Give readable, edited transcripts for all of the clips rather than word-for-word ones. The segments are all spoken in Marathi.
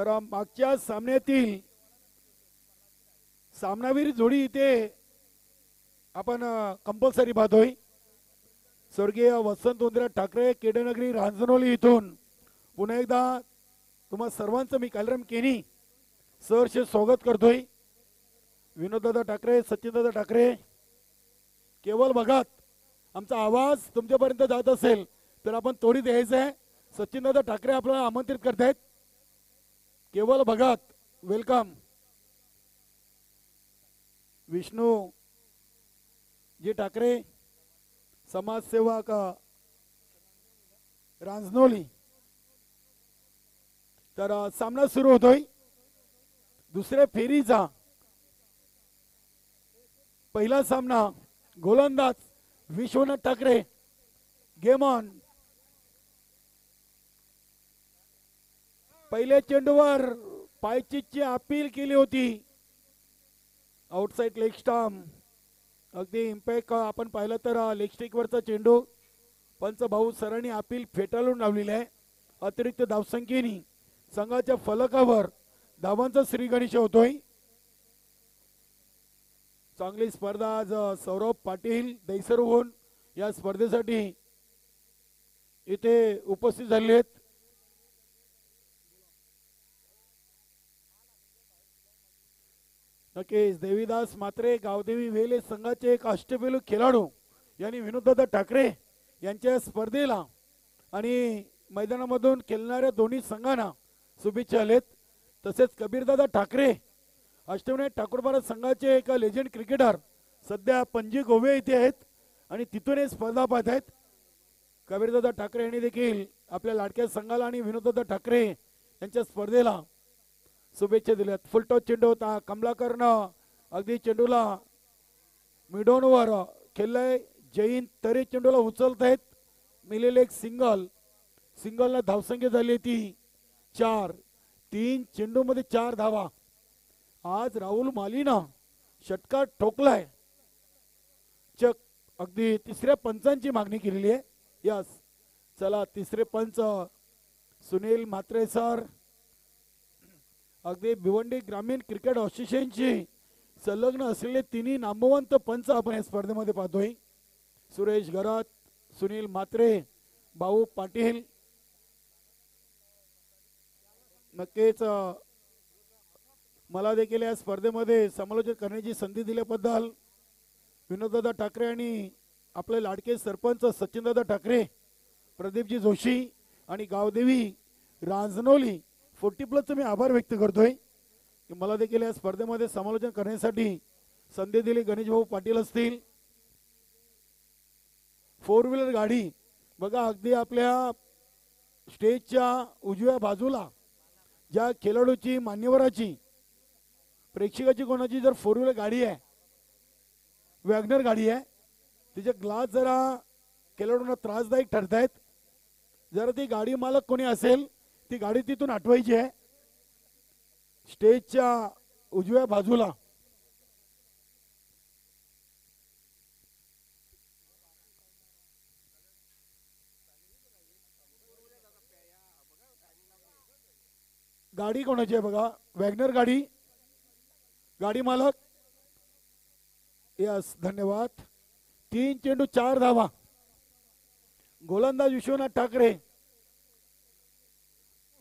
तर मागच्या सामन्यातील सामनावीर जोडी इथे आपण कंपल्सरी पाहतोय। स्वर्गीय वसंत उंदरा ठाकरे केडनगरी रांजणोली इथून पुन्हा एकदा तुम्हा सर्वांचं मी कालराम केनी सरचे स्वागत करतोय। विनोददादा ठाकरे, सचिनदादा ठाकरे, केवळ बघा आमचा आवाज तुमच्यापर्यंत जात असेल तर आपण तोडीत यायचं आहे। सचिनदादा ठाकरे आपल्याला आमंत्रित करतायत, केवळ बघा। वेलकम। विष्णू जी ठाकरे, समाजसेवक रांजणोली। तर सामना सुरू होतोय दुसऱ्या फेरीचा। पहिला सामना गोलंदाज विश्वनाथ ठाकरे, गेम ऑन। पहिल्या चेंडूवर पायचीची अपील केली होती, आउटसाइड लेग स्टंप, अगदी इम्पॅक्ट आपण पाहिलं तर लेग स्टिक वरचा चेंडू पंच भाऊ सरांनी अपील फेटाळून लावलेली आहे। अतिरिक्त धावसंख्येने संघाच्या फलकावर धावांचा श्रीगणेश होतोय। चांगली स्पर्धा आज सौरभ पाटील दैसरहून या स्पर्धेसाठी इथे उपस्थित झाले आहेत। नक्कीच देवीदास मात्रे गावदेवी वेले संघाचे एक अष्टपैलू खेळाडू यांनी विनोददादा ठाकरे यांच्या स्पर्धेला आणि मैदानामधून खेळणाऱ्या दोन्ही संघांना शुभेच्छा आलेत। तसेच कबीरदादा ठाकरे अष्टविनायक ठाकूरपाडा संघाचे एक लेजेंड क्रिकेटर सध्या पणजी गोवे येथे आहेत आणि तिथून हे स्पर्धा पाहत आहेत। कबीरदादा ठाकरे यांनी देखील आपल्या लाडक्या संघाला आणि विनोददादा ठाकरे यांच्या स्पर्धेला शुभेच्छा दिल्यात। फुलटॉस चेंडू होता, कमलाकरनं अगदी चेंडूला मिडॉनवर खेळलाय। जैन तरे चेंडूला उचलत आहेत, मिलेले एक सिंगलला धावसंख्या झाली ती 4। 3 चेंडूमध्ये 4 धावा। आज राहुल मालीनं षटकार ठोकलाय। चक अगदी तिसऱ्या पंचांची मागणी केलेली आहे। यस, चला तिसरे पंच सुनील म्हात्रे सर, अगदी भिवंडी ग्रामीण क्रिकेट असोसिएशनची संलग्न असलेले तिन्ही नामवंत पंच आपण या स्पर्धेमध्ये पाहतोय। सुरेश गरात, सुनील म्हात्रे, भाऊ पाटील। नक्कीच मला देखील या स्पर्धेमध्ये समालोचन करण्याची संधी दिल्याबद्दल विनोददादा ठाकरे आणि आपले लाडके सरपंच सचिनदादा ठाकरे, प्रदीपजी जोशी आणि गावदेवी रांजणोली 40+ मी आभार व्यक्त करतोय की मला देखील या स्पर्धेमध्ये समालोचन करण्यासाठी संधी दिली। गणेश भाऊ पाटील असतील। 4 व्हीलर गाडी बघा, अगदी आपल्या स्टेजच्या उजव्या बाजूला ज्या खेळाडूची मान्यवराची प्रेक्षकाची कोणाची जर 4 व्हीलर गाडी आहे, वॅगनर गाडी आहे, तिचे ग्लास जरा खेळाडूंना त्रासदायक ठरतायत। जर ती गाडी मालक कोणी असेल ती गाडी तिथून हटवायची आहे। स्टेजच्या उजव्या बाजूला गाडी कोणाची आहे बघा, वॅगनर गाडी, गाडी मालक। यस, धन्यवाद। 3 चेंडू 4 धावा। गोलंदाज विश्वनाथ ठाकरे,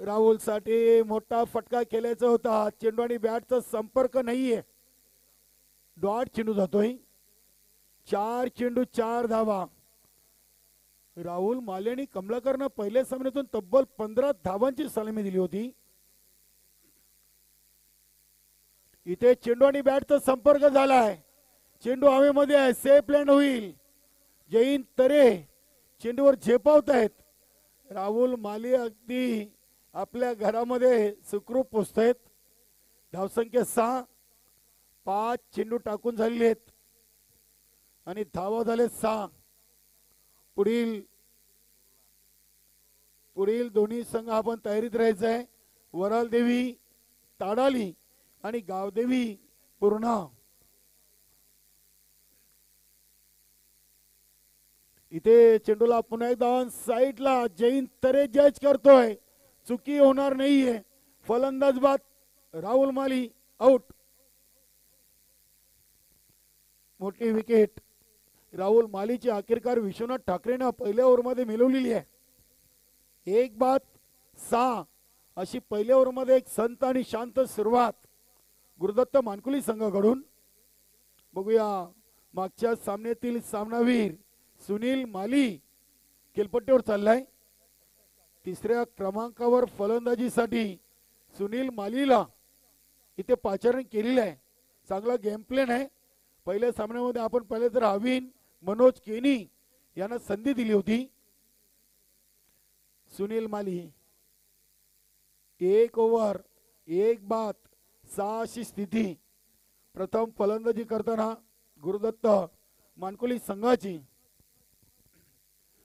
राहुल साठी मोठा फटका खेळायचा होता, चेंडू आणि बॅटचा संपर्क नाहीये, डॉट चेंडू जातोय। 4 चेंडू 4 धावा। राहुल मालेनी कमलाकरनं पहिल्या सामन्यातून तब्बल 15 धावांची सलामी दिली होती। इथे चेंडू आणि बॅटचा संपर्क झालाय, चेंडू हवेमध्ये आहे, सेफ लँड होईल। जैन तरे चेंडूवर झेपावत आहेत। राहुल माली अगदी आपल्या घरामध्ये सुखरूप पोचतायत। धावसंख्या 6, 5 चेंडू टाकून झालेले आहेत आणि धावा झाले 6। पुढील दोन्ही संघ आपण तयारीत राहायचं आहे। वराल देवी ताडाली आणि गावदेवी पूर्णा। इथे चेंडूला पुन्हा एकदा साईडला जैन तरे जज करतोय, चुकी होणार नाहीये। फलंदाज बाद राहुल माली आउट. मोठी विकेट राहुल मालीची अखेरकार विश्वनाथ ठाकरेनं पहिल्या ओव्हरमध्ये मिळवलेली आहे. 1 बाद 6 अशी पहिल्या ओव्हरमध्ये एक संत आणि शांत सुरुवात गुरुदत्त मानकुली संघाकडून. बघूया मागच्या सामन्यातील सामनावीर सुनील माली खेळपट्टीवर चाललाय. तिसऱ्या क्रमांकावर फलंदाजीसाठी सुनील मालीला इथे पाचारण केलेलं आहे. चांगला गेम प्लॅन आहे. पहिल्या सामन्यामध्ये आपण पाहिले तर अविन मनोज केनी यांना संधी दिली होती. सुनील माली 1 ओव्हर 1 बाद 6 अशी स्थिती. प्रथम फलंदाजी करताना गुरुदत्त मानकुली संघाची.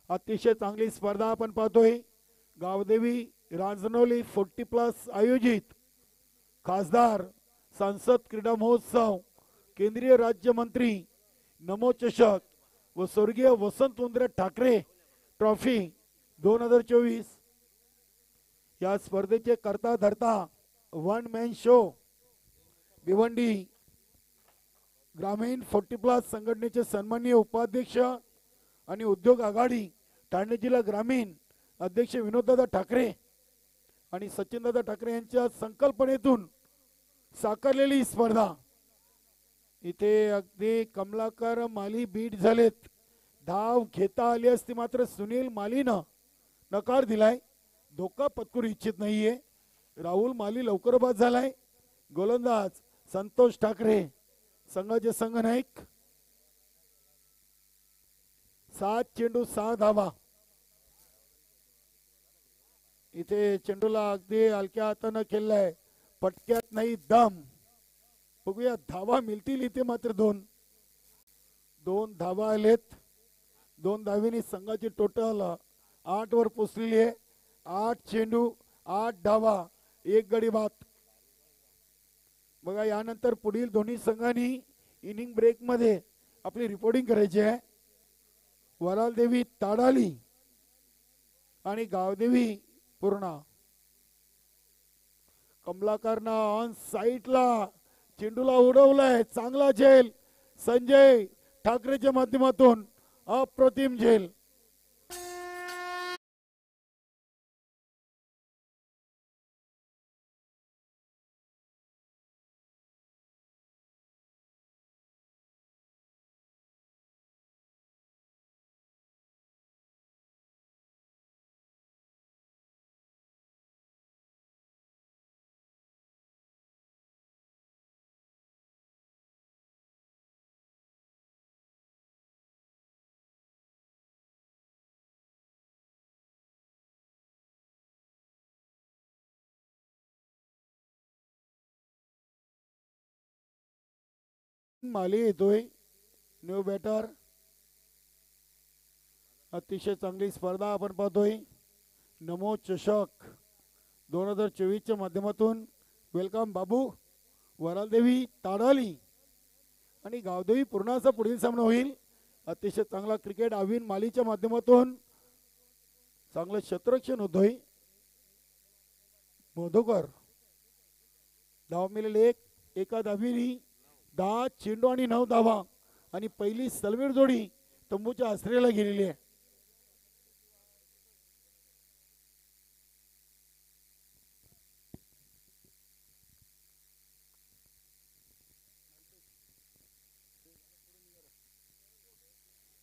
अतिशय चांगली स्पर्धा आपण पाहतोय. गावदेवी रांजणोली 40+ आयोजित खासदार सांसद क्रीडा महोत्सव केंद्रीय राज्यमंत्री नमो चषक व स्वर्गीय वसंत ठाकरे ट्रॉफी 2024 या स्पर्धेचे करता धरता वन मॅन शो भिवंडी ग्रामीण 40+ संघटनेचे सन्माननीय उपाध्यक्ष आणि उद्योग आघाडी ठाणे जिल्हा ग्रामीण अध्यक्ष विनोददादा ठाकरे आणि सचिनदादा ठाकरे यांच्या संकल्पनेतून साकारलेली स्पर्धा. इथे अगदी कमलाकर माली बीट झालेत. धाव घेता आली असती मात्र सुनील मालीनं नकार दिलाय. धोका पत्करू इच्छित नाहीये. राहुल माली लवकर बाद झालाय. गोलंदाज संतोष ठाकरे संघाचे संघनायक. 7 चेंडू 6 धावा. इथे चेंडूला अगदी हलक्या हातानं खेळलाय. पटक्यात नाही दम. बघूया धावा मिळतील इथे मात्र 2 धावा आलेत. 2 धावेनी संघाची टोटल 8 वर पोचलेली आहे. 8 चेंडू 8 धावा 1 गडी बाद. बघा यानंतर पुढील दोन्ही संघांनी इनिंग ब्रेक मध्ये आपली रिपोर्टिंग करायची आहे. वरालदेवी ताडाली आणि गावदेवी पूर्णा. कमलाकरनं ऑन साईडला चेंडूला उडवलाय. चांगला झेल संजय ठाकरेच्या माध्यमातून. अप्रतिम झेल. माली येतोय न्यू बॅटर. अतिशय चांगली स्पर्धा आपण पाहतोय. नमो चषक 2024 च्या माध्यमातून वेलकम बाबू. वरालदेवी ताडाली आणि गावदेवी पूर्णाचा पुढील सामना होईल. अतिशय चांगला क्रिकेट अविन मालीच्या माध्यमातून चांगलं क्षेत्ररक्षण होतोय. मोधोकर धाव मिळेल 1. एका धावीनी 10 चेंडू आणि 9 धावा आणि पहिली सलवीर जोडी तंबूच्या आश्रयाला गेलेली आहे.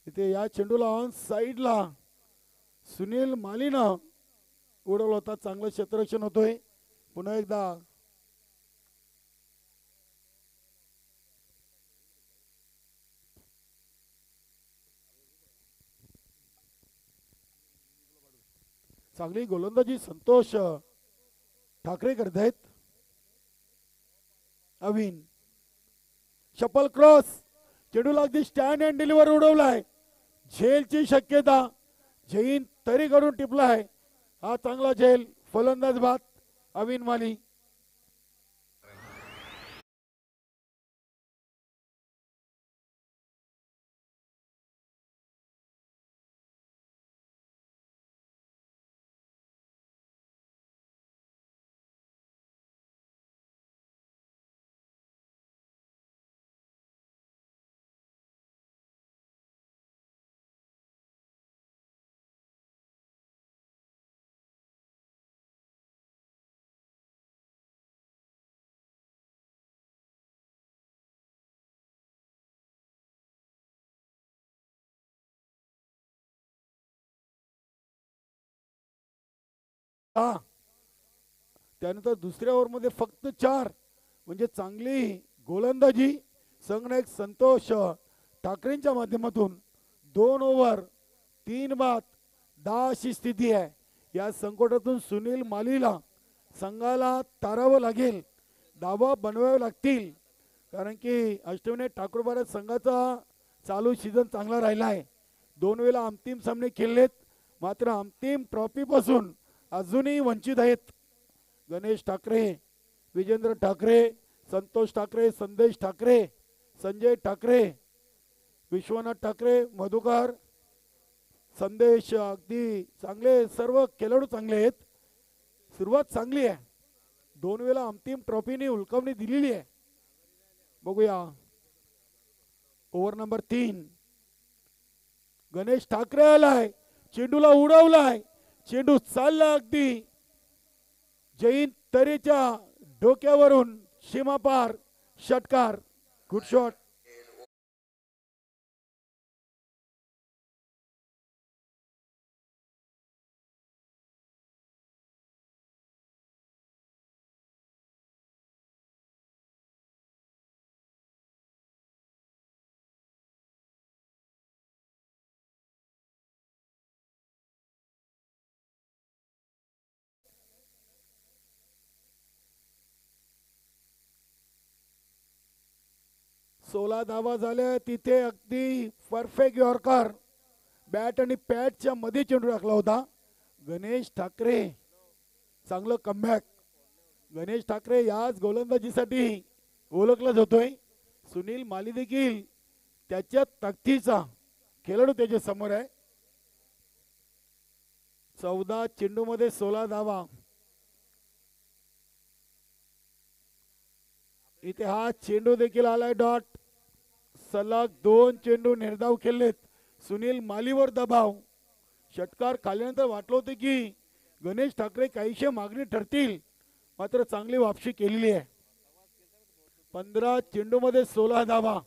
इथे या चेंडूला ऑन साईडला सुनील मालीनं उडवला होता. चांगलं क्षेत्ररक्षण होतोय. पुन्हा एकदा चांगली गोलंदाजी संतोष ठाकरे करतायत. अविन शपल क्रॉस चेंडूला अगदी स्टँड अँड डिलिव्हर उडवलाय. झेलची शक्यता. जैन तरी करून टिपलाय. हा चांगला झेल. फलंदाज बाद अविन माली. 6. त्यानंतर दुसऱ्या ओव्हरमध्ये फक्त 4 म्हणजे चांगली गोलंदाजी संघनायक संतोष ठाकरेंच्या माध्यमातून 2 ओव्हर 3 बाद 10 अशी स्थिती आहे. या संकटातून सुनील मालीला संघाला तारावं लागेल, धावा बनवावे लागतील, कारण की अष्टविनायक ठाकूर भारत संघाचा चालू सीझन चांगला राहिला आहे. 2 वेळेला अंतिम सामने खेळलेत, मात्र अंतिम ट्रॉफीपासून अजूनही वंचित आहेत. गणेश ठाकरे, विजेंद्र ठाकरे, संतोष ठाकरे, संदेश ठाकरे, संजय ठाकरे, विश्वनाथ ठाकरे, मधुकर, संदेश, अगदी चांगले सर्व खेळाडू चांगले आहेत. सुरुवात चांगली आहे. 2 वेळेला अंतिम ट्रॉफीने उलकावणी दिलेली आहे. बघूया ओव्हर नंबर 3. गणेश ठाकरे आलाय, चेंडूला उडवलाय, चेंडू चालला अगदी जैन तरेच्या डोक्यावरून सीमापार, षटकार, गुड शॉट. सोळा धावा झाल्या. तिथे अगदी परफेक्ट यॉर्कर बॅट आणि पॅडच्या मध्ये चेंडू टाकला होता. गणेश ठाकरे चांगलं कमबॅक. गणेश ठाकरे याच गोलंदाजीसाठी ओळखला जातोय. सुनील माली देखील त्याच्या ताकदीचा खेळाडू त्याच्या समोर आहे. 14 चेंडू मध्ये 16 धावा. इथे हा चेंडू देखील आलाय डॉट. सलग 2 चेंडू निर्धाव खेळलेत. सुनील मालीवर दबाव. षटकार खाल्यानंतर वाटलं होतं की गणेश ठाकरे काहीशे मागणी ठरतील, मात्र चांगली वापसी केलेली आहे. 15 चेंडू मध्ये 16 धावा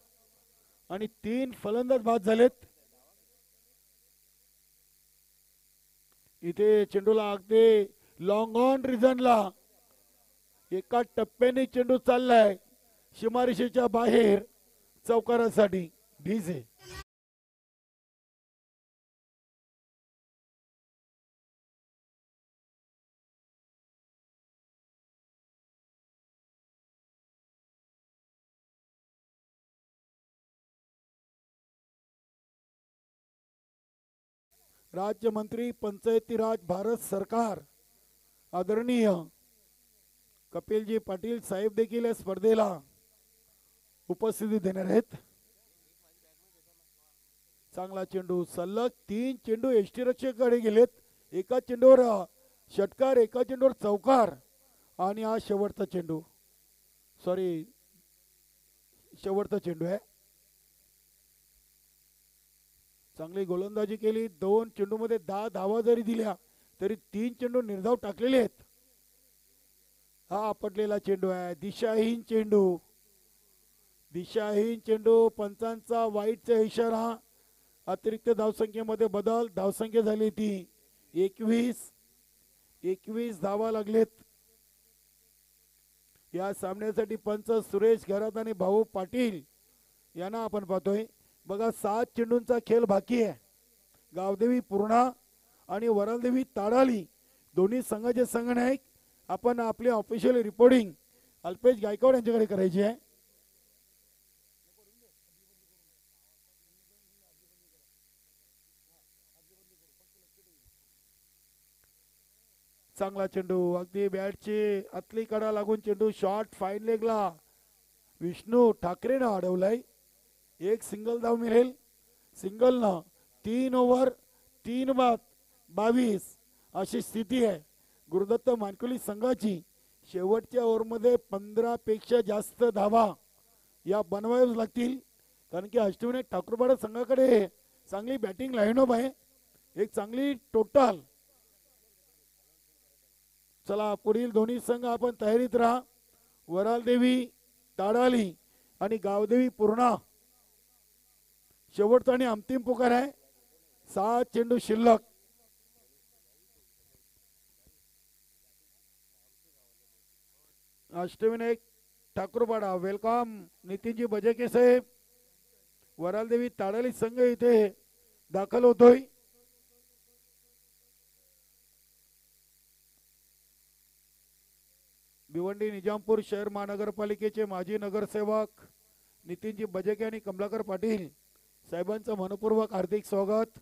आणि 3 फलंदाज बाद झालेत. इथे चेंडूला अगदी लॉंग ऑन रिझनला एका टप्प्याने चेंडू चाललाय सीमारेषेच्या बाहेर चौकारासाठी. ढीजे राज्यमंत्री पंचायती राज भारत सरकार आदरणीय कपिलजी पाटील साहेब देखील या स्पर्धेला उपस्थिती देणार आहेत. चांगला चेंडू. सलग 3 चेंडू यष्टीरक्षकाकडे गेलेत. एका चेंडूवर षटकार, एका चेंडूवर चौकार आणि हा शेवटचा चेंडू, शेवटचा चेंडू आहे. चांगली गोलंदाजी केली. 2 चेंडू मध्ये 10 धावा जरी दिल्या तरी 3 चेंडू निर्धाव टाकलेले आहेत. हा आपटलेला चेंडू आहे. दिशाहीन चेंडू, दिशाहीन चेंडू. पंचांचा वाईटचा इशारा. अतिरिक्त धावसंख्येमध्ये बदल. धावसंख्या झाली ती 21 धावा लागलेत. या सामन्यासाठी पंच सुरेश घरात आणि भाऊ पाटील यांना आपण पाहतोय. बघा 7 चेंडूंचा खेळ बाकी आहे. गावदेवी पूर्णा आणि वरलदेवी ताडाली दोन्ही संघाचे संघनायक आपण आपली ऑफिशियल रिपोर्टिंग अल्पेश गायकवाड यांच्याकडे करायची आहे. चांगला चेंडू. अगदी बॅटची आतली कडा लागून चेंडू शॉर्ट फाईन लेगला विष्णू ठाकरेनं अडवलाय. एक सिंगल धाव मिळेल. सिंगलनं 3 ओव्हर 3 बाद 22 अशी स्थिती आहे. गुरुदत्त मानकुली संघाची शेवटच्या ओव्हरमध्ये 15 पेक्षा जास्त धावा या बनवाव्याच लागतील, कारण की अष्टविनायक ठाकूरपाडा संघाकडे चांगली बॅटिंग लाईनअप आहे. एक चांगली टोटल. चला पुढील दोन्ही संघ आपण तयारीत राहा. वरालदेवी ताडाली आणि गावदेवी पूर्णा शेवटचा आणि अंतिम पुकार आहे. 7 चेंडू शिल्लक. अष्टविनायक ठाकूरपाडा वेलकम नितीनजी बजेके साहेब वरालदेवी ताडाली संघ इथे दाखल होतोय. भिवंडी निजामपूर शहर महानगरपालिकेचे माजी नगरसेवक नितीनजी बजेके आणि कमलाकर पाटील साहेबांचं मनपूर्वक हार्दिक स्वागत.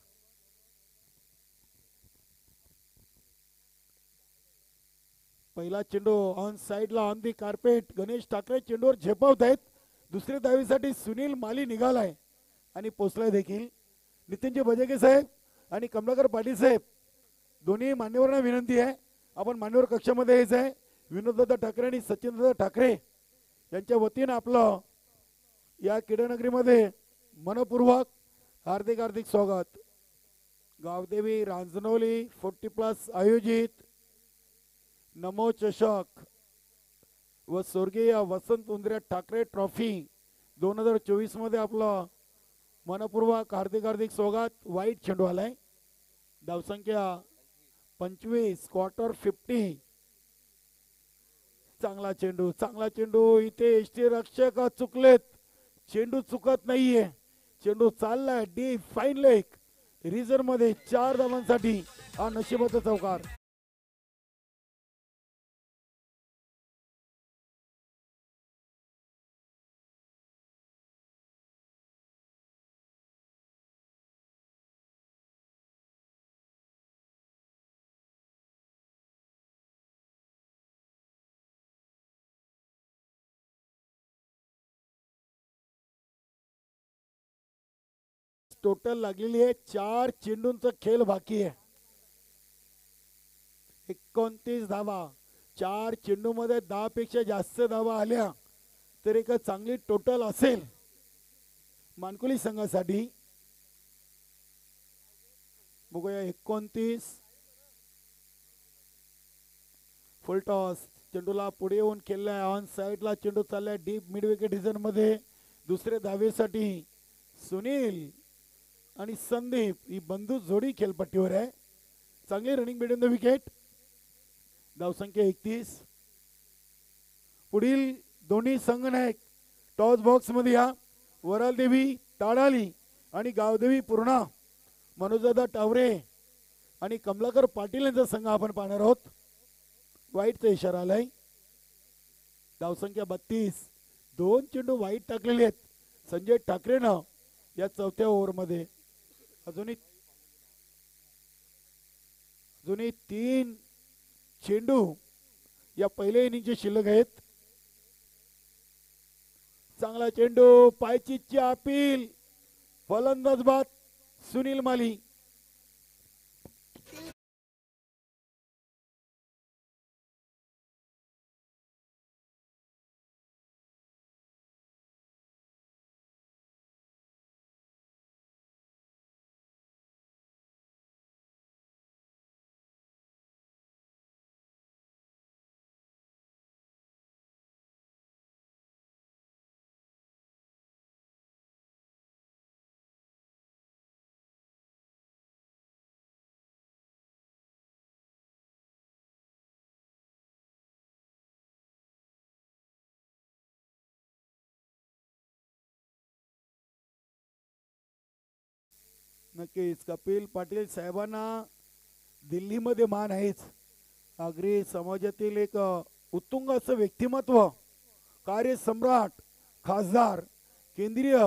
पहिला चेंडू ऑन साइडला on the carpet Ganesh Thackeray चेंडूवर झेपावत आहेत. दुसऱ्या धावेसाठी सुनील माली निघालाय आणि पोचलाय देखील. नितीनजी बजेके साहेब आणि कमलाकर पाटील साहेब दोन्ही मान्यवरांना विनंती आहे आपण मान्यवर कक्षामध्ये यायचं आहे. विनोददादा ठाकरे आणि सचिनदादा ठाकरे यांच्या वतीनं आपलं या क्रीडानगरीमध्ये मनपूर्वक हार्दिक हार्दिक स्वागत. गावदेवी रांजणोली 40+ आयोजित नमो चषक व स्वर्गीय वसंत उंद्रे ठाकरे ट्रॉफी 2024 मध्ये आपलं मनपूर्वक हार्दिक हार्दिक स्वागत. वाईट चेंडू आलाय. धावसंख्या 25 क्वार्टर 50. चांगला चेंडू इथे एसटी रक्षक चुकलेत. चेंडू चुकत नाहीये. चेंडू चाललाय डी फाईन लेग रिझर्व मध्ये 4 धावांसाठी हा नशिबाचा चौकार. टोटल लागलेली आहे 4 चेंडूंचा खेळ बाकी आहे. 29 धावा. 4 चेंडू मध्ये 10 पेक्षा जास्त धावा आल्या तर एक चांगली टोटल असेल मानकुली संघासाठी. बघूया 29 फुल टॉस. चेंडूला पुढे येऊन खेळलाय. ऑन साइडला चेंडू चाललाय डीप मिड विकेट रिजन मध्ये. दुसऱ्या धावेसाठी सुनील आणि संदीप ही बंधू जोडी खेळपट्टीवर आहे. चांगली रनिंग बिटवीन द विकेट. धावसंख्या 31. पुढील दोन्ही संघनायक टॉस बॉक्स मध्ये या. वरालदेवी ताडाली आणि गावदेवी पूर्णा मनोजदादा टावरे आणि कमलाकर पाटील यांचा संघ आपण पाहणार आहोत. वाईटचा इशारा आलाय. धावसंख्या 32. 2 चेंडू वाईट टाकलेले आहेत संजय ठाकरेनं या चौथ्या ओव्हर मध्ये. अजूनही 3 चेंडू या पहिल्या इनिंगचे शिल्लक आहेत. चांगला चेंडू पायचीची अपील. फलंदाज बाद सुनील माली. नक्कीच कपिल पाटील साहेबांना दिल्लीमध्ये मान आहेच. आगरी समाजातील एक उत्तुंग असं व्यक्तिमत्व, कार्यसम्राट, खासदार, केंद्रीय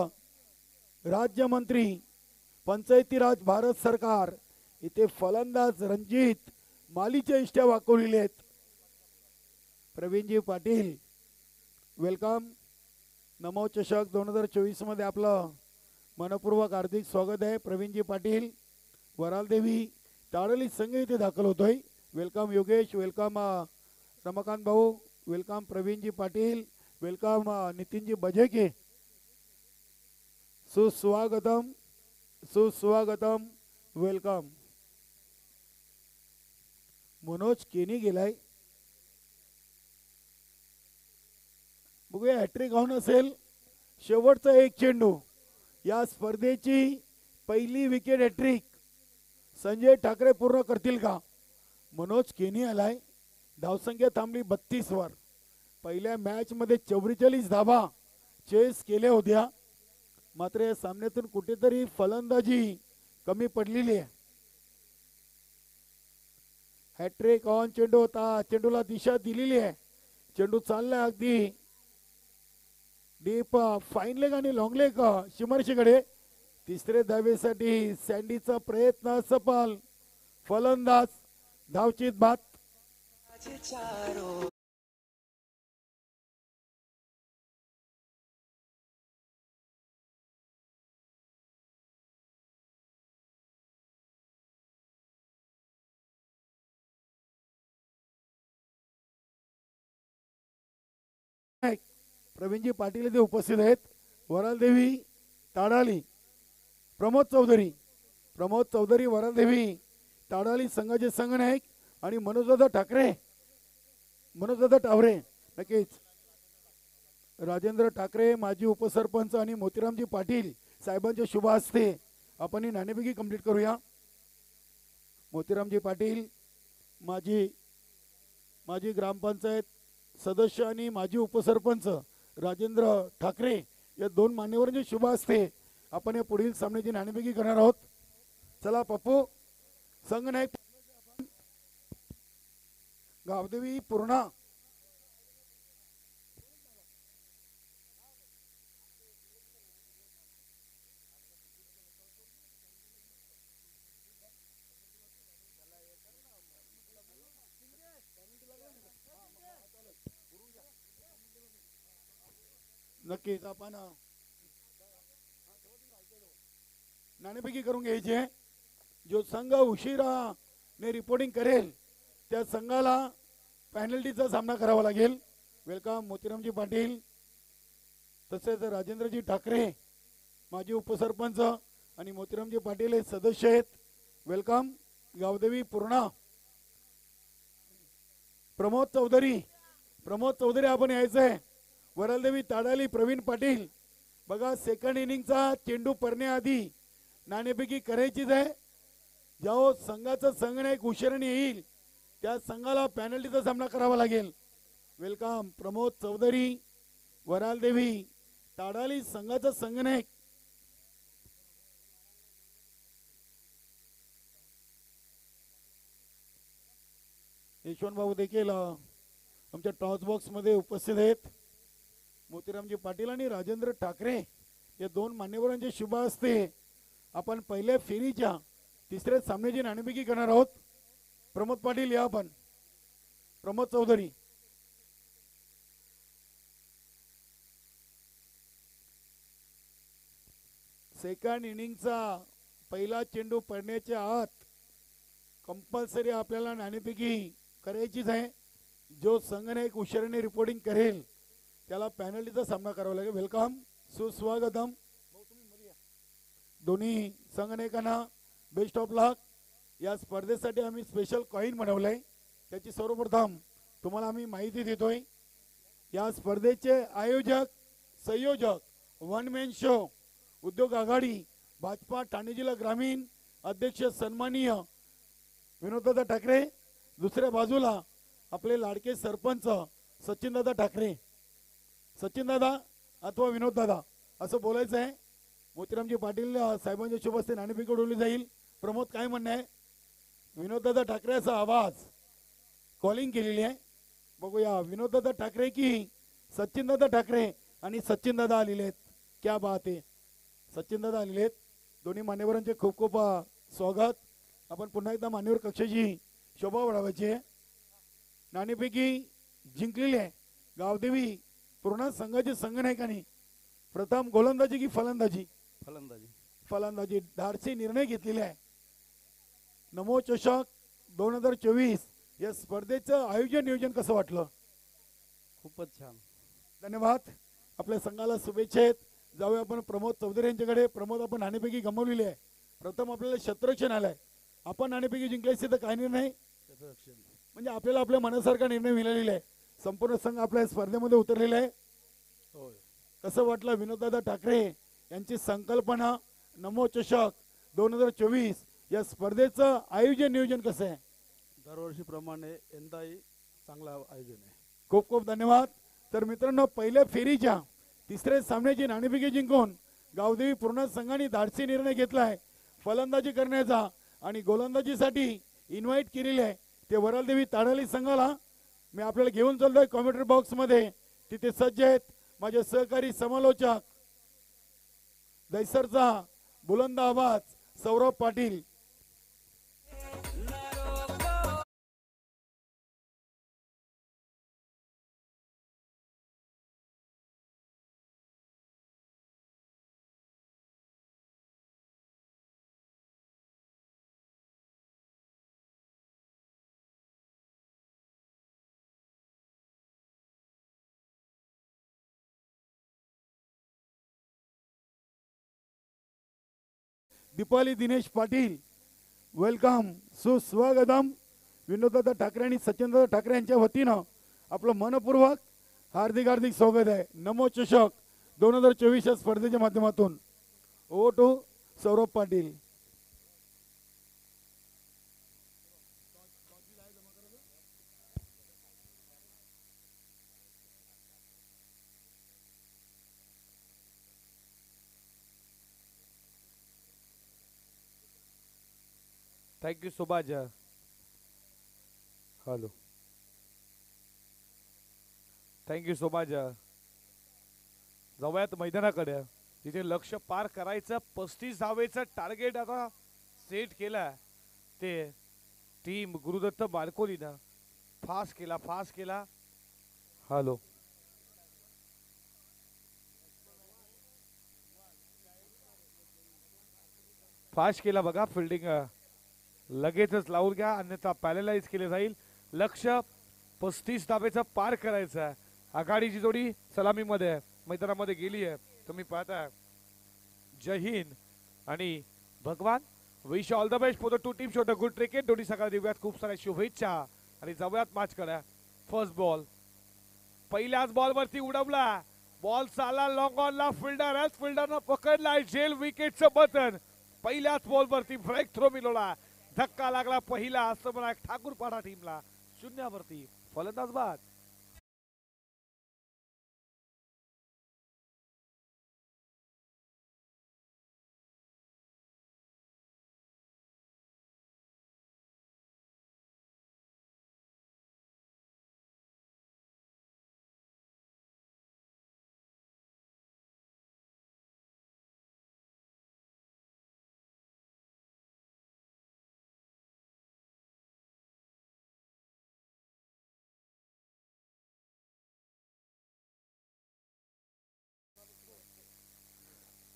राज्यमंत्री, पंचायती राज भारत सरकार. इथे फलंदाज रणजित मालीच्या इष्ट्या वाकवलेल्या आहेत. प्रवीणजी पाटील वेलकम. नमो चषक 2024 मध्ये आपलं मनपूर्वक हार्दिक स्वागत आहे. प्रवीणजी पाटील वरालदेवी ताडली संघ इथे दाखल होतोय. वेलकम योगेश. वेलकम रमाकांत भाऊ. वेलकम प्रवीणजी पाटील. वेलकम नितीनजी बजेके. सुस्वागतम सुस्वागतम. वेलकम. मनोज केनी गेलाय. बघूया हॅट्रिक ऑन असेल. शेवटचा एक चेंडू. या स्पर्धेची पहिली विकेट हॅट्रिक संजय ठाकरे पूर्ण करतील का? मनोज केनी आलाय. धावसंख्या थांबली 32 वर. पहिल्या मॅच मध्ये 44 धावा चेस केल्या होत्या, मात्र या सामन्यातून कुठेतरी फलंदाजी कमी पडलेली आहे. हॅट्रिक ऑन चेंडू होता, चेंडूला दिशा दिलेली आहे, चेंडू चाललाय अगदी डीप फाईन लेग आणि लॉंग लेग शिमर्शीकडे. तिसरे धावेसाठी सँडीचा प्रयत्न सफल, फलंदाज धावचीत बाद. प्रवीणजी पाटील इथे उपस्थित आहेत. वरालदेवी ताडाली प्रमोद चौधरी वरालदेवी ताडाली संघाचे संघनायक आणि मनोजदादा टावरे नक्कीच राजेंद्र ठाकरे माजी उपसरपंच आणि मोतीरामजी पाटील साहेबांच्या शुभ हस्ते आपण ही नाणेफेकी कंप्लीट करूया. मोतीरामजी पाटील माजी ग्रामपंचायत सदस्य आणि माजी उपसरपंच राजेंद्र ठाकरे या दोन मान्यवरांच्या शुभ हस्ते आपण या पुढील सामन्याची नाणेफेकी करणार आहोत. चला पप्पू, संघनायक गावदेवी पूर्णा नक्कीच आपण नाणेफेकी करून घ्यायची. जो संघ उशिराने रिपोर्टिंग करेल त्या संघाला पेनल्टीचा सामना करावा लागेल. वेलकम मोतीरामजी पाटील, तसेच राजेंद्रजी ठाकरे माजी उपसरपंच आणि मोतीरामजी पाटील हे सदस्य आहेत. वेलकम. गावदेवी पूर्णा प्रमोद चौधरी आपण यायचंय. वरालदेवी ताडाली प्रवीण पाटील. बघा सेकंड इनिंगचा चेंडू पडण्याआधी नाणेफेकी करायचीच आहे. ज्या संघाचा संघनायक उशिराने येईल त्या संघाला पेनल्टीचा सामना करावा लागेल. वेलकम प्रमोद चौधरी वरालदेवी ताडाली संघाचा संघनायक. यशवंत भाऊ देखील आमच्या टॉस बॉक्स मध्ये उपस्थित आहेत. मोतीरामजी पाटील आणि राजेंद्र ठाकरे या दोन मान्यवरांच्या शुभ हस्ते आपण पहिल्या फेरीच्या तिसऱ्या सामन्याची नाणेफेकी करणार आहोत. प्रमोद पाटील या आपण. प्रमोद चौधरी सेकंड इनिंगचा पहिला चेंडू पडण्याच्या आत कंपल्सरी आपल्याला नाणेफेकी करायचीच आहे. जो संघनायक उशिराने रिपोर्टिंग करेल त्याला पेनल्टीचा सामना करावा लागेल. वेलकम, सुस्वागतम. दोन्ही संघनायकांना बेस्ट ऑफ लक. या स्पर्धेसाठी आम्ही स्पेशल कॉइन बनवलंय, त्याची सर्वप्रथम तुम्हाला आम्ही माहिती देतोय. या स्पर्धेचे आयोजक संयोजक वन मॅन शो उद्योग आघाडी भाजपा ठाणे जिल्हा ग्रामीण अध्यक्ष सन्माननीय विनोददादा ठाकरे. दुसऱ्या बाजूला आपले लाडके सरपंच सचिनदादा ठाकरे. सचिनदादा अथवा विनोददादा असं बोलायचं आहे. मोतीरामजी पाटील साहेबांच्या शुभ हस्ते नाणेफेकी उडवली जाईल. प्रमोद काय म्हणणं आहे? विनोददादा ठाकरेचा आवाज कॉलिंग केलेली आहे. बघूया विनोददादा ठाकरे की सचिनदादा ठाकरे. आणि सचिनदादा आलेले आहेत. क्या बात आहे, सचिनदादा आलेले आहेत. दोन्ही मान्यवरांचे खूप खूप स्वागत. आपण पुन्हा एकदा मान्यवर कक्षाची शोभा वाढवायची आहे. नाणेफेकी जिंकलेली आहे गावदेवी पूर्ण संघाचे संघनायकांनी. प्रथम गोलंदाजी की फलंदाजी? फलंदाजी धाडसी निर्णय घेतलेले आहे. नमो चषक 2024 या स्पर्धेचं आयोजन नियोजन कसं वाटलं? खूपच छान, धन्यवाद. आपल्या संघाला शुभेच्छा आहेत. जाऊया आपण प्रमोद चौधरी यांच्याकडे. प्रमोद, आपण नाणेफेकी गमावलेली आहे. प्रथम आपल्याला क्षेत्ररक्षण आलंय. आपण नाणेफेकी जिंकल्याची तर काय निर्णय म्हणजे आपल्याला आपल्या मनासारखा निर्णय मिळालेला आहे. संपूर्ण संघ आपल्या स्पर्धेमध्ये उतरलेला आहे. कसं वाटलं विनोददादा ठाकरे यांची संकल्पना नमो चषक 2024 या स्पर्धेचं आयोजन नियोजन कसं आहे? दरवर्षीप्रमाणे यंदाही चांगलं आयोजन आहे. खूप खूप धन्यवाद. तर मित्रांनो पहिल्या फेरीच्या तिसऱ्या सामन्याची नाणेफेकी जिंकून गावदेवी पूर्ण संघाने धाडसी निर्णय घेतलाय फलंदाजी करण्याचा आणि गोलंदाजीसाठी इन्व्हाइट केलेली आहे ते वरालदेवी ताडाली संघाला मी आपल्याला घेऊन चाललोय कॉमेंट्री बॉक्स मध्ये तिथे सज्ज आहेत माझे सहकारी समालोचक दैसरचा बुलंद आवाज सौरभ पाटील. दीपाली दिनेश पाटील वेलकम सुस्वागतम. विनोददादा ठाकरे आणि सचिनदादा ठाकरे यांच्या वतीनं आपलं मनपूर्वक हार्दिक हार्दिक स्वागत आहे. नमो चषक 2024 या स्पर्धेच्या माध्यमातून ओ to Saurabh Patil. Thank you Subhash. Hello thank you Subhash. जाऊयात मैदानाकडे तिथे लक्ष पार करायचं 35 धावेचं टार्गेट आता सेट केलं ते टीम गुरुदत्त बारकोलीनं फास्ट केला. हॅलो फास्ट केला बघा फिल्डिंग लगेचच लावून घ्या अन्यथा पॅरलाइज केले जाईल. लक्ष 35 धावेचं पार करायचं आहे. आघाडीची जोडी सलामीमध्ये मैदानामध्ये गेली आहे तुम्ही पाहता. जय हिंद आणि भगवान wish all the best for the two team. Show the good cricket. दोन्ही सकाळ देऊयात खूप साऱ्या शुभेच्छा आणि जाऊयात मॅच करा. फर्स्ट बॉल पहिल्याच बॉल वरती उडवला बॉल चाला लॉंग ऑनला फिल्डरनं पकडलाय जेल विकेटचं बटन. पहिल्याच बॉल वरती ब्रेक थ्रो मिळवला. धक्का लागला पहिला असं म्हणा ठाकूरपाडा टीमला. शून्यावरती फलंदाज बाद.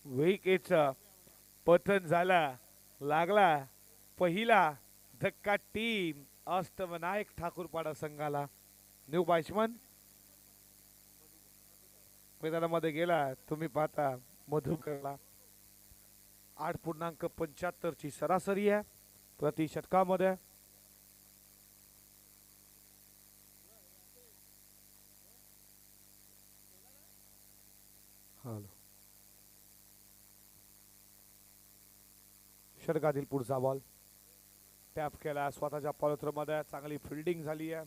विकेटचं पतन झाला लागला पहिला धक्का टीम अष्टविनायक ठाकूरपाडा संघाला. न्यू बॅट्समन मैदानामध्ये गेला तुम्ही पाहता मधुकरला 8.75 ची सरासरी आहे प्रति षटकामध्ये. षटकातील पुढचा बॉल टॅप केला स्वतःच्या पॉलिथ्रोमध्ये. चांगली फिल्डिंग झाली आहे.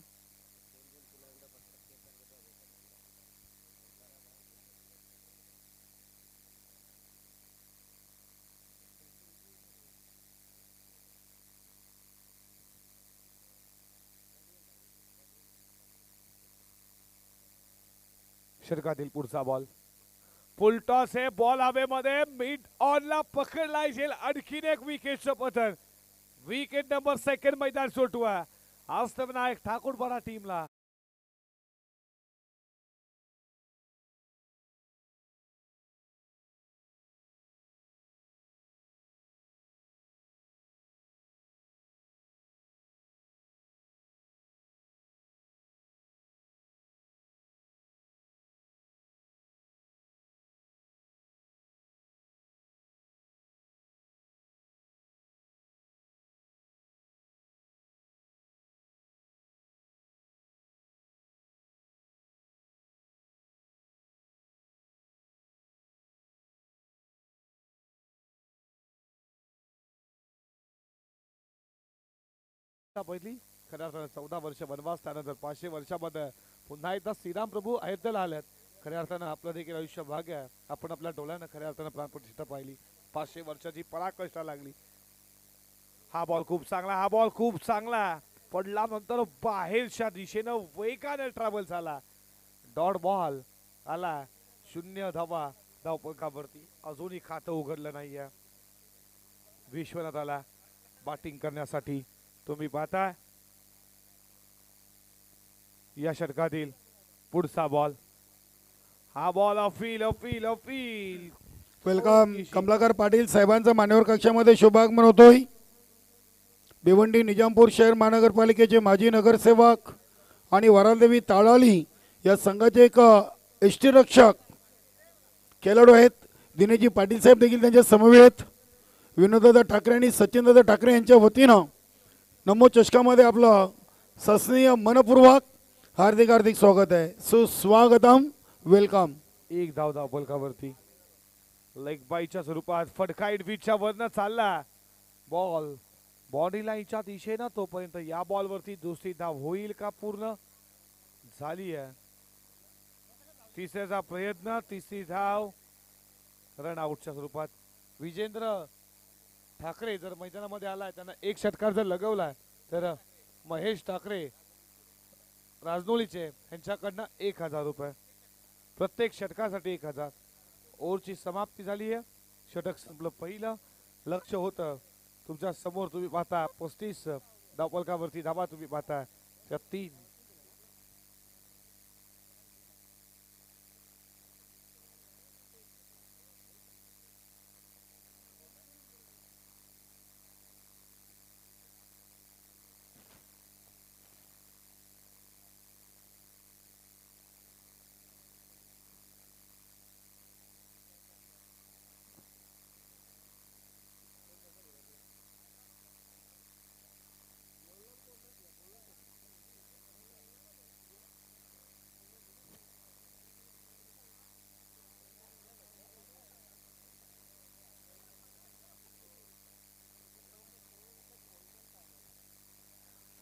षटकातील पुढचा बॉल फुल टॉस आहे. बॉल हवेमध्ये मिड ऑनला पकडला जाईल. आणखीन एक विकेटचं पतन. विकेट नंबर 2 मैदान सोडवा अष्टविनायक ठाकूरपाडा टीमला. पहिली खऱ्या 14 वर्ष वनवास त्यानंतर 500 वर्षामध्ये पुन्हा एकदा श्रीराम प्रभू अयोध्येला आल्यात. खऱ्या अर्थानं आपलं देखील आयुष्य भाग्य आहे. आपण आपल्या डोळ्यानं खऱ्या अर्थानं प्राणप्रतिष्ठा पाहिली. 500 वर्षाची पराकाष्ठा लागली. हा बॉल खूप चांगला, हा बॉल खूप चांगला पडला, नंतर बाहेरच्या दिशेनं वेगाने ट्रॅव्हल झाला. डॉट बॉल आला. 0 धावा धावपळकावरती. अजूनही खातं उघडलं नाहीये विश्वनाथाला बॅटिंग करण्यासाठी. तुम्ही पाहताय या षटकातील पुढचा बॉल. हा ball appeal appeal appeal. Welcome Kamlakar Patil साहेबांचं मान्यवर कक्षामध्ये शुभागमन होतोय. भिवंडी निजामपूर शहर महानगरपालिकेचे माजी नगरसेवक आणि वरालदेवी ताळाली या संघाचे एक यष्टीरक्षक खेळाडू आहेत. दिनेशजी पाटील साहेब देखील त्यांच्या समवेत. विनोददादा ठाकरे आणि सचिनदादा ठाकरे यांच्या वतीनं नमो चषकामध्ये आपलं सस्नीय मनपूर्वक हार्दिक हार्दिक स्वागत आहे. सुस्वागतम, वेलकम. एक धाव धावपलकावरती. लेग बाईच्या स्वरूपात फटकाईट बीचच्या वरनं चालला बॉल बॉडी लाईनच्या दिशेनं. तोपर्यंत या बॉलवरती दुसरी धाव होईल का? पूर्ण झाली आहे. तिसऱ्याचा प्रयत्न, तिसरी धाव रन आउटच्या स्वरूपात. विजेंद्र ठाकरे जर मैदानामध्ये आलाय, त्यांना एक षटकार जर लगवलाय तर महेश ठाकरे राजनोलीचे यांच्याकडनं 1000 रुपये. प्रत्येक षटकासाठी 1000. ओव्हरची समाप्ती झाली आहे. षटक संपलं पहिलं. लक्ष होतं तुमच्या समोर. तुम्ही पाहता 35 धावपलकावरती धावा तुम्ही पाहता त्या 3.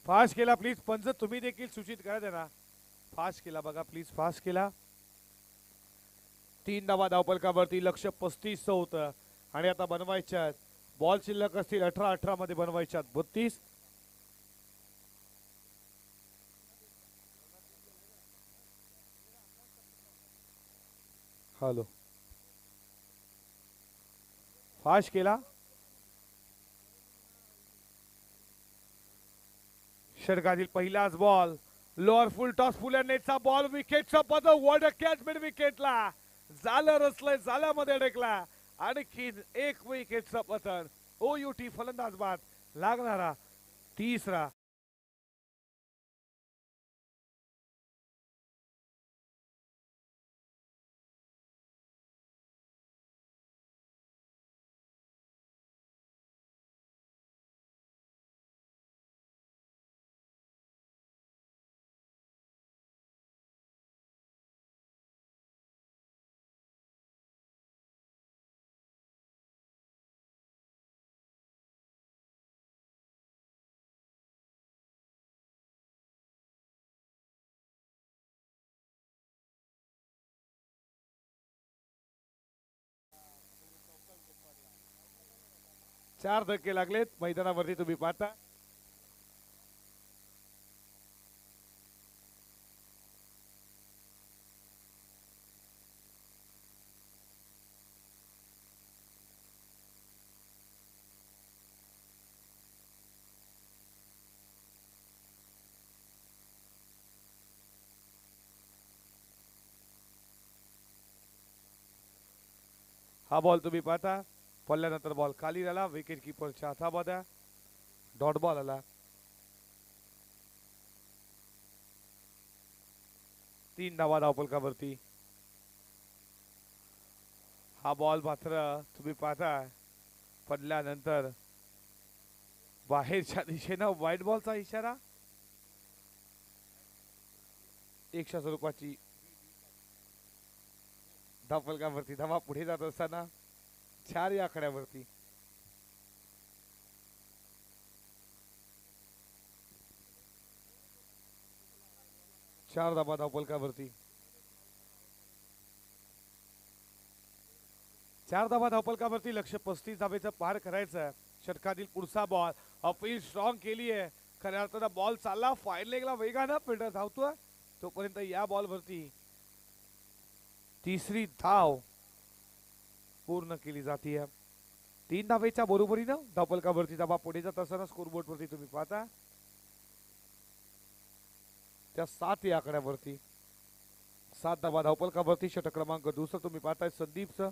फास्ट केला प्लीज पंच. तुम्ही देखील सूचित करा त्यांना. फास्ट केला बघा प्लीज, फास्ट केला. 3 धावा धावपलकावरती. लक्ष 35 होतं आणि आता बनवायच्या बॉल शिल्लक असतील 18 मध्ये बनवायच्या 32. हॅलो, फास्ट केला. षटकातील पहिलाच ball. Lower full toss full नेटचा बॉल. विकेटचा पद. वॉट अ कॅच मिड विकेटला. झालं रचलंय, जाल्यामध्ये अडकला. आणखीन एक विकेटचा पतन. OUT फलंदाज बाद लागणारा तिसरा. चार धक्के लागलेत मैदानावरती तुम्ही पाहता. हा बॉल तुम्ही पाहता. पडल्यानंतर बॉल खाली झाला. विकेट किपरच्या हातामध्ये डॉट बॉल आला. 3 धावा धावपलकावरती. हा बॉल मात्र तुम्ही पाहता पडल्यानंतर बाहेरच्या दिशेनं व्हाईट बॉलचा इशारा. 100 स्वरूपाची धावपलकावरती धावा पुढे जात असताना 4 या आकड्यावरती. 4 धाबा धावफलकावरती. 4 धाबा धावफलकावरती. लक्ष 35 धाबेचं पार करायचं आहे. षटकातील पुढचा बॉल अपील स्ट्रॉंग केली आहे. खऱ्या अर्थानं बॉल चालला फाईन लेगला वेगानं फिल्डर धावतोय तोपर्यंत या बॉल वरती तिसरी धाव पूर्ण केली जाते. 3 धावेच्या बरोबरीनं धावफलकावरती धाबा पुढे जात असताना स्कोरबोर्ड वरती तुम्ही पाहता त्या 7 या आकड्यावरती 7 धाबा धावफलकावरती. षटक क्रमांक दुसरं तुम्ही पाहताय संदीपचं.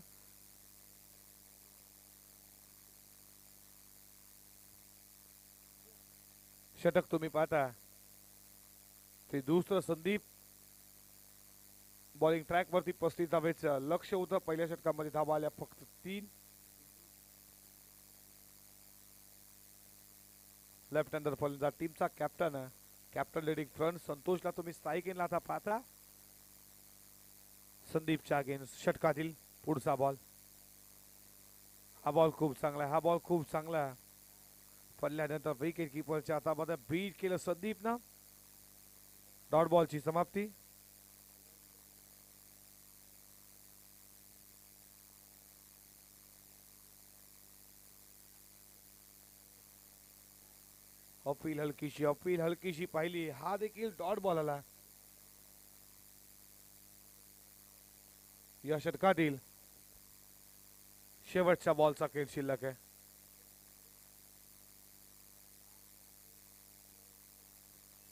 षटक तुम्ही पाहता ते दुसरं संदीप. बॉलिंग ट्रॅक वरती 35 धावेचं लक्ष होतं. पहिल्या षटकामध्ये धाबा आल्या फक्त 3. लेफ्ट हँडर फलंदाज टीमचा कॅप्टन लेडिंग फ्रंट संतोषला तुम्ही स्थायिक केला आता पाहता. संदीपच्या अगेन्स्ट षटकातील पुढचा बॉल. हा बॉल खूप चांगला पडल्यानंतर विकेट किपरच्या हातामध्ये बीट केलं संदीपनं. डॉट बॉलची समाप्ती. अपील हलकीशी पाहिली. हा देखील डॉट बॉल आला. या षटकातील शेवटच्या बॉलचा खेळ शिल्लक आहे.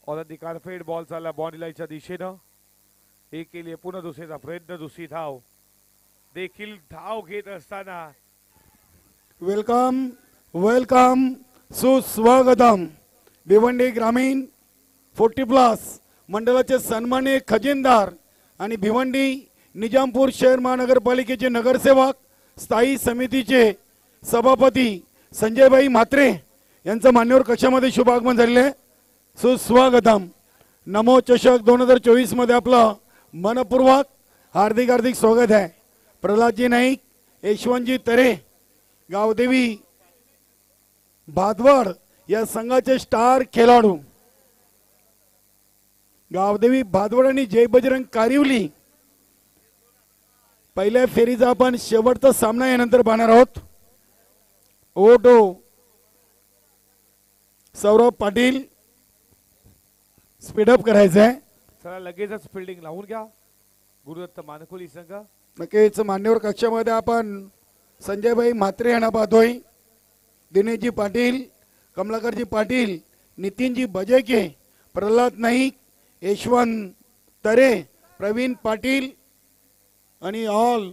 ऑलंदिकार फेड बॉल चालला बाउंड्री लाईनच्या दिशेनं. एक केली पुन्हा दुसरीचा प्रयत्न. दुसरी धाव देखील धाव घेत असताना वेलकम सुस्वागतम. भिवंडी ग्रामीण 40+ मंडळाचे सन्माननीय खजिनदार आणि भिवंडी निजामपूर शहर महानगरपालिकेचे नगरसेवक स्थायी समितीचे सभापती संजयभाई म्हात्रे यांचं मान्यवर कक्षामध्ये शुभ आगमन झालेले आहे. सुस्वागतम. नमो चषक 2024 मध्ये आपलं मनपूर्वक हार्दिक स्वागत आहे. प्रल्हादजी नाईक, यशवंतजी तरे, गावदेवी भादवड या संघाचे स्टार खेळाडू. गावदेवी भादवड आणि जय बजरंग कारिवली पहिल्या फेरीचा आपण शेवटचा सामना यानंतर पाहणार आहोत. ओटो सौरभ पाटील स्पीडअप करायचं आहे. चला लगेचच फिल्डिंग लावून घ्या. गुरुदत्त मानकोली संघ. नक्कीच मान्यवर कक्षामध्ये आपण संजयभाई म्हात्रे यांना पाहतोय. दिनेशजी पाटील, कमलाकरजी पाटील, नितीनजी बजेके, प्रल्हाद नाईक, यशवंत तरे, प्रवीण पाटील आणि ऑल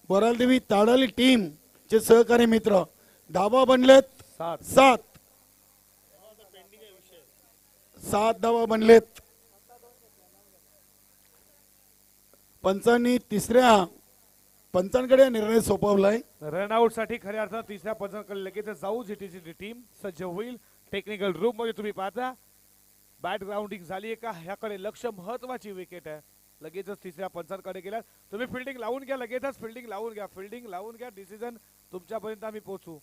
बोरालदेवी ताडाली टीम चे सहकारी मित्र. धाबा बनलेत 7 धाबा बनलेत. पंचांकडे निर्णय सोपवलाय. रनआउट साठी खऱ्या अर्थात तिसऱ्या पंचांकडे लगेच जाऊ. जीटीची टीम सज्ज होईल. टेक्निकल रूम मध्ये तुम्ही पाहता बॅट ग्राउंडिंग झाली आहे का ह्याकडे लक्ष. महत्वाची विकेट आहे. लगेचच तिसऱ्या पंचांकडे गेला. तुम्ही फिल्डिंग लावून घ्या. लगेचच फिल्डिंग लावून घ्या. डिसिजन तुमच्यापर्यंत आम्ही पोहोचू.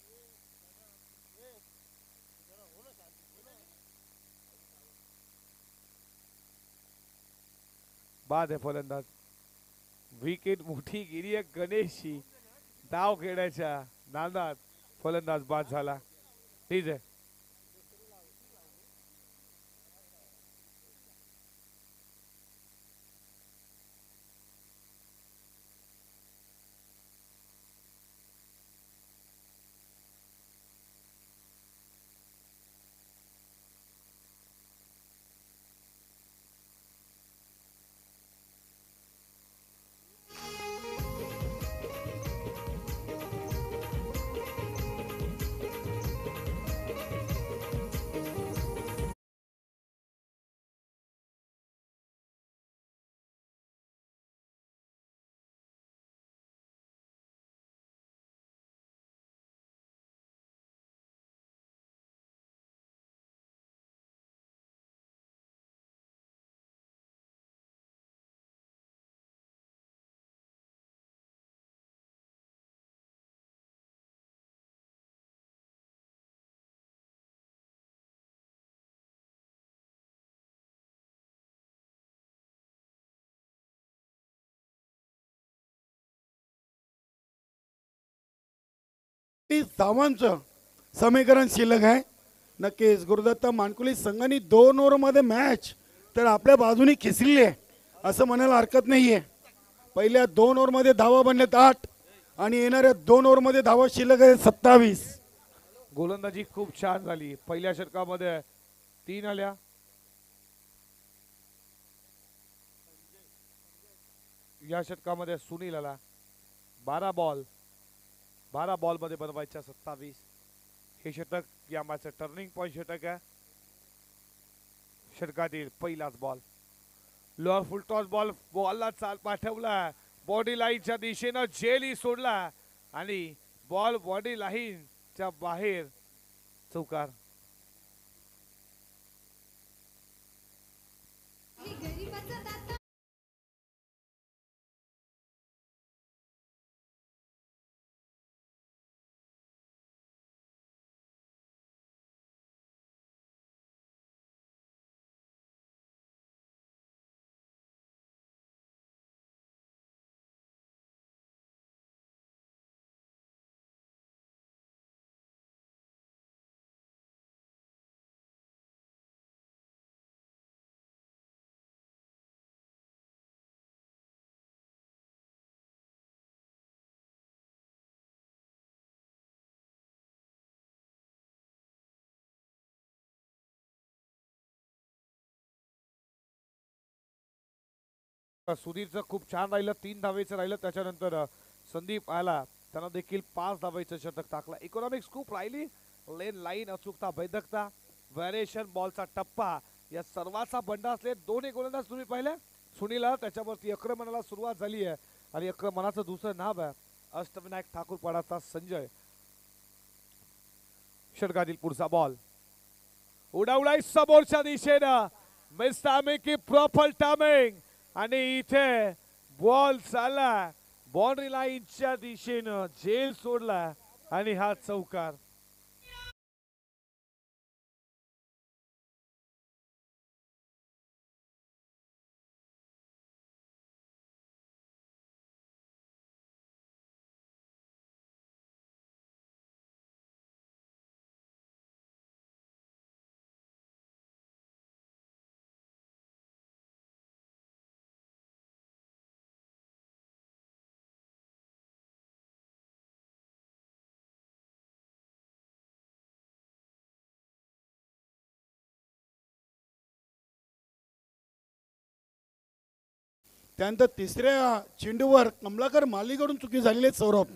बाद आहे फलंदाज. विकेट मोठी गेली आहे गणेशची. डाव खेळायच्या नादात फलंदाज बाद झाला. ठीक आहे. धावांचं समीकरण शिल्लक आहे. नक्कीच गुरुदत्त मानकुली संघाने 2 ओव्हरमध्ये मॅच तर आपल्या बाजूने खेचलेली आहे असं म्हणायला हरकत नाहीये. पहिल्या 2 ओव्हरमध्ये धावा बनल्यात 8 आणि येणाऱ्या 2 ओव्हरमध्ये धावा शिल्लक आहे 27. गोलंदाजी खूप छान झाली. पहिल्या षटकामध्ये 3 आल्या. या षटकामध्ये सुनील आला. 12 बॉल मध्ये बनवायच्या 27. हे षटक या मॅचचं टर्निंग पॉइंट षटक आहे. षटकातील पहिलाच बॉल लोअर फुल टॉस बॉलला चाल पाठवला. बॉडी लाईनच्या दिशेनं जेली सोडला आणि बॉल बॉडी लाईनच्या बाहेर चौकार. सुधीरचं खूप छान राहिलं. 3 धावेचं राहिलं. त्याच्यानंतर संदीप आला. त्यानं देखील 5 धावेचं षटक टाकला. इकॉनॉमिक्स खूप राहिली. लेन लाईन अचूकता वैदकता व्हॅरिएशन बॉलचा टप्पा या सर्वाचा बंड असले. 2 गोलंदाज तुम्ही पाहिले. सुनीला त्याच्यावरती आक्रमणाला सुरुवात झाली आहे आणि आक्रमणाचं दुसरं नाव आहे अष्टविनायक ठाकूरपाडाचा संजय. षटकातील पुढचा बॉल उडावलाय समोरच्या दिशेनं. मिस टायमिंग की प्रॉपर टायमिंग आणि इथे बॉल चालला बाउंड्री लाईनच्या दिशेनं. झेल सोडला आणि हा चौकार. त्यानंतर तिसऱ्या चेंडूवर कमलाकर मालीकडून चुकी झालेली आहे सौरभ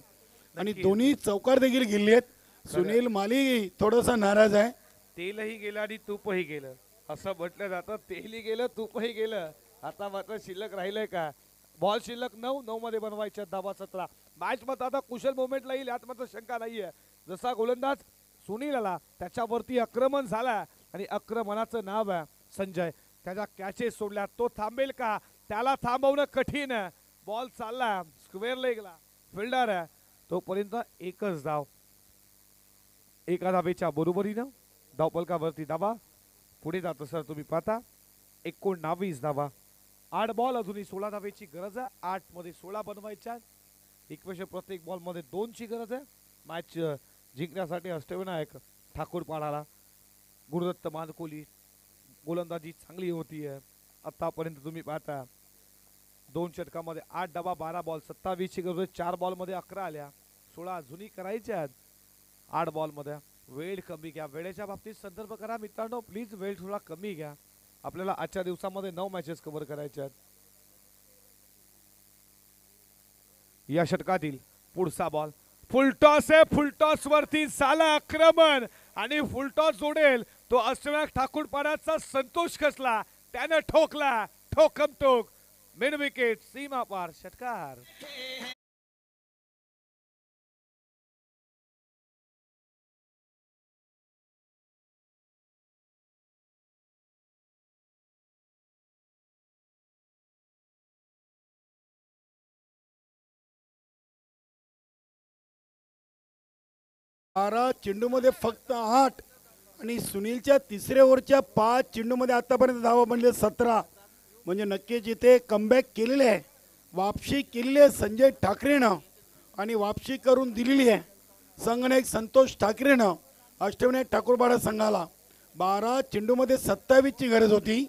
आणि दोन्ही चौकार देखील गेले आहेत. सुनील माली थोडासा नाराज आहे. तेलही गेलं आणि तूपही गेलं असं म्हटलं जातं. तेलही गेलं तूपही गेलं. आता मात्र शिल्लक राहिलंय का? बॉल शिल्लक 9 मध्ये बनवायच्या धावा 17. मॅच मध्ये आता कुशल मोमेंटला येईल यात मात्र शंका नाहीये. जसा गोलंदाज सुनील आला त्याच्यावरती आक्रमण झाला आणि आक्रमणाचं नाव आहे संजय. त्याच्या कॅचेस सोडल्या. तो थांबेल का? त्याला थांबवणं कठीण आहे. बॉल चालला स्क्वेअर लेगला. फिल्डर आहे तोपर्यंत एकच धाव. एका धावेच्या बरोबरीनं धावपलकावरती धावा पुढे जातो सर तुम्ही पाहता. 19 धावा. 8 बॉल अजूनही 16 धावेची गरज आहे. 8 मध्ये 16 बनवायच्या. एकपेक्षा प्रत्येक बॉल मध्ये 2 ची गरज आहे. मॅच जिंकण्यासाठी अष्टविनायक ठाकूरपाडाला गुरुदत्त मानकोली गोलंदाजी चांगली होती आहे आतापर्यंत तुम्ही पाहता. 2 षटकामध्ये 8 धावा 12 बॉल 27 ची गरज. 4 बॉल मध्ये 11 आल्या. 16 अजूनही करायच्या आहेत. 8 बॉल मध्ये वेळ कमी घ्या. वेळेच्या बाबतीत संदर्भ करा मित्रांनो प्लीज. वेळ थोडा कमी घ्या. आपल्याला आजच्या दिवसामध्ये 9 मॅचेस कव्हर करायच्या आहेत. या षटकातील पुढचा बॉल फुलटॉस आहे. फुलटॉस वरती झाला आक्रमण आणि फुलटॉस जोडेल तो अष्टविनायक ठाकूरपाडाचा संतोष खसला. त्याने ठोकला. ठोकम ठोक मिड विकेट सीमा पार षटकार. चेंडू मध्ये फक्त 8 आणि सुनीलच्या तिसऱ्या ओव्हरच्या 5 चेंडूमध्ये आतापर्यंत धावा बनले 17. म्हणजे नक्कीच इथे कमबॅक केलेले आहे. वापसी केलेली आहे संजय ठाकरेनं आणि वापसी करून दिलेली आहे. संघनायक संतोष ठाकरेनं अष्टविनायक ठाकूरपाडा संघाला 12 चेंडूमध्ये 27ची गरज होती.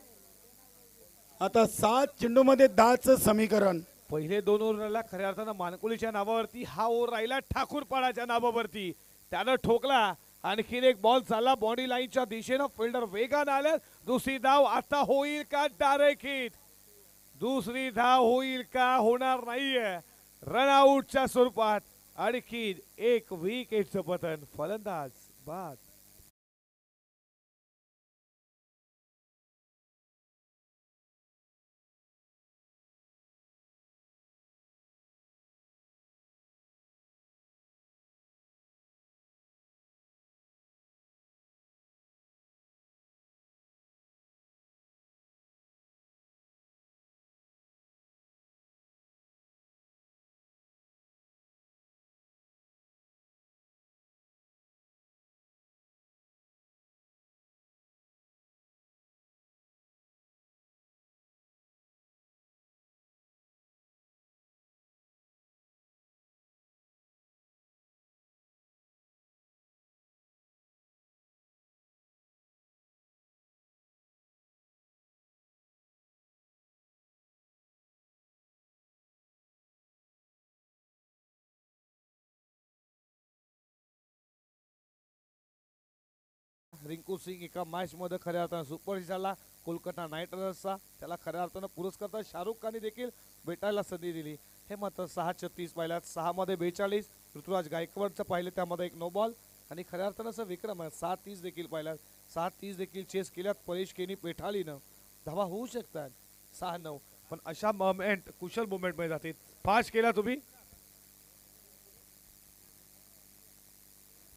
आता 7 चेंडूमध्ये 10चं समीकरण. पहिले 2 ओव्हरला खऱ्या अर्थानं मानकुलीच्या नावावरती, हा ओव्हर राहिला ठाकूरपाडाच्या नावावरती. त्यानं ठोकला, आणखीन एक बॉल चालला बॉडी लाईनच्या दिशेनं. फिल्डर वेगानं आले. दुसरी धाव आता होईल का? Direct hit. दुसरी धाव होईल का? होणार नाहीये. रनआउटच्या स्वरूपात आणखी एक विकेटचं पतन. फलंदाज बाद. रिंकू सिंग एका मॅच मध्ये खऱ्या अर्थानं सुपरहिट झाला कोलकाता नाईट रायडर्सचा. त्याला खऱ्या अर्थानं पुरस्कार शाहरुख खानने देखील भेटायला संधी दिली. हे मात्र 6-36 पाहिल्यात. 6 मध्ये 42. ऋतुराज गायकवाडचं पाहिलं, त्यामध्ये एक नो बॉल. आणि खऱ्या अर्थानं असं विक्रम आहे. 6-30 देखील पाहिल्यात. 6-30 देखील चेस केल्यात परेश केनी पेठालीनं. धावा होऊ शकतात 6-9, पण अशा मोमेंट कुशल मोमेंट मध्ये जातील. फास्ट केला तुम्ही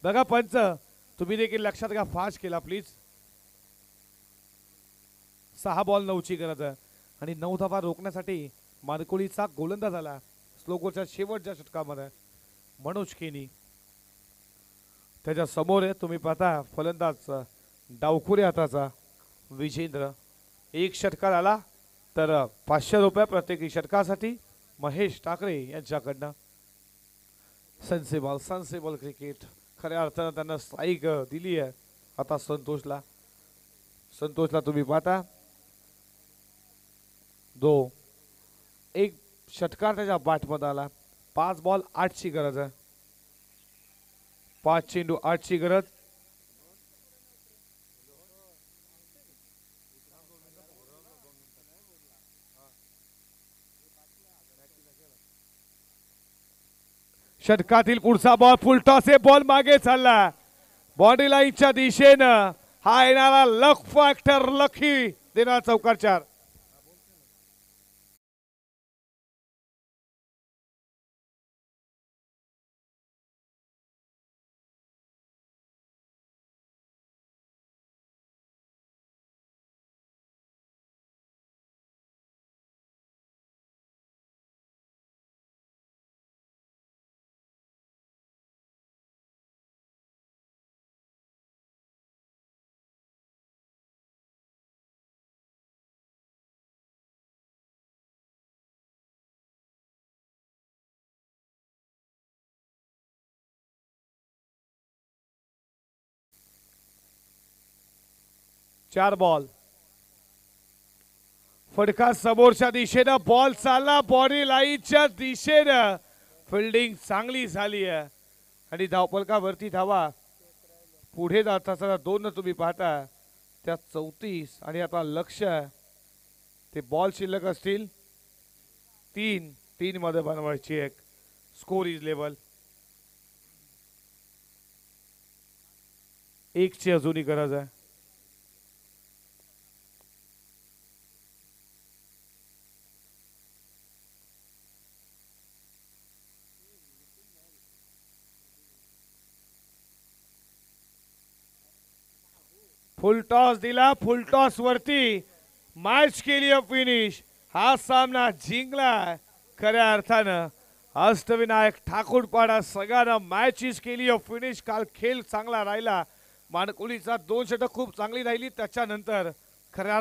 बघा पंच, तुम्ही देखील लक्षात घ्या. फास्ट केला प्लीज. 6 बॉल 9ची गरज आहे आणि 9 धावा रोखण्यासाठी मानकुळीचा गोलंदाज आला स्लोगोच्या शेवटच्या षटकामध्ये मनोज केनी. त्याच्या समोर आहे तुम्ही पाहता फलंदाज डावखुरे हाताचा विजेंद्र. एक षटकार आला तर 500 रुपये प्रत्येक षटकासाठी महेश ठाकरे यांच्याकडनं. Sensible cricket. खऱ्या अर्थानं त्यांना स्ट्राईक दिली आहे आता संतोषला. तुम्ही पाहता एक षटकार त्याच्या बॅटमध्ये आला. 5 बॉल 8ची गरज आहे. 5 चेंडू 8ची गरज. षटकातील पुढचा बॉल फुल टॉस आहे. बॉल मागे चालला बॉडी लाईनच्या दिशेनं. हा येणारा लक फॅक्टर लकी देणार चौकार 4. चार बॉल. फटका समोरच्या दिशेनं. बॉल चालला बॉडी लाईनच्या दिशेनं. फिल्डिंग चांगली झाली आहे आणि धावपलकावरती धावा पुढे जात असताना 2 तुम्ही पाहता त्या 34 आणि आता लक्ष ते बॉल शिल्लक असतील 3 मध्ये बनवायची एक. Score is level. 1ची अजूनही गरज आहे. फुल टॉस दिला. फुल टॉस वरती मॅच केली फिनिश. हा सामना जिंकला खऱ्या अर्थानं अष्टविनायक ठाकूरपाडा सगळ्यांना मॅचेस केली फिनिश. काल खेळ चांगला राहिला. मानकुलीचा 2 षटक खूप चांगली राहिली. त्याच्यानंतर खऱ्या